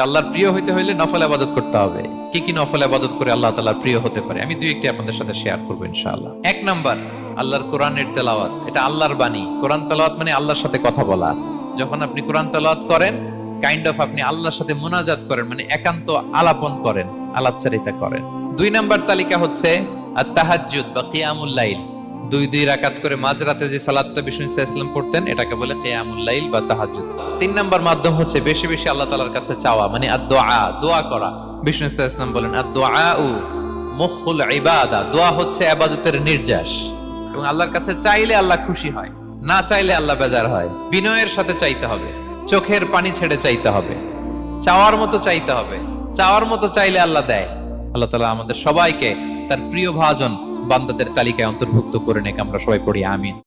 আল্লাহর প্রিয় হইতে হইলে নফল ইবাদত করতে হবে। কি কি নফল ইবাদত করে আল্লাহ তাআলার প্রিয় হতে পারে আমি দুই একটি আপনাদের সাথে শেয়ার করব ইনশাআল্লাহ। এক নাম্বার, আল্লাহর কোরআনের তেলাওয়াত। এটা আল্লাহর বাণী। কোরআন তেলাওয়াত মানে আল্লাহর সাথে কথা বলা। যখন আপনি কোরআন তেলাওয়াত করেন, কাইন্ড অফ আপনি আল্লাহর সাথে মুনাজাত করেন, মানে একান্ত আলাপন করেন, আলাপচারিতা করেন। দুই নাম্বার তালিকা হচ্ছে আত-তাহাজ্জুদ বা কিয়ামুল লাইল। দুই রাকাত করে মাঝরাতে যে সালাতটা বিষ্ণু ইসলাম পড়তেন, এটাকে বলে কিয়ামুল লাইল বা তাহাজ্জুদ। তিন নাম্বার মাধ্যম হচ্ছে বেশি বেশি আল্লাহ তাআলার কাছে চাওয়া, মানে আদ-দুআ, দোয়া করা। বিষ্ণু ইসলাম বলেন আদ-দুআউ মুখুল ইবাদা, দোয়া হচ্ছে ইবাদতের নির্যাস। এবং আল্লাহর কাছে চাইলে আল্লাহ খুশি হয়, না চাইলে আল্লাহ বেজার হয়। বিনয়ের সাথে চাইতে হবে, চোখের পানি ছেড়ে চাইতে হবে, চাওয়ার মতো চাইতে হবে। চাওয়ার মতো চাইলে আল্লাহ দেয়। আল্লাহ তাআলা আমাদের সবাইকে তার প্রিয় ভাজন বান্দাদের তালিকায় অন্তর্ভুক্ত করে নেক। আমরা সবাই পড়ি আমিন।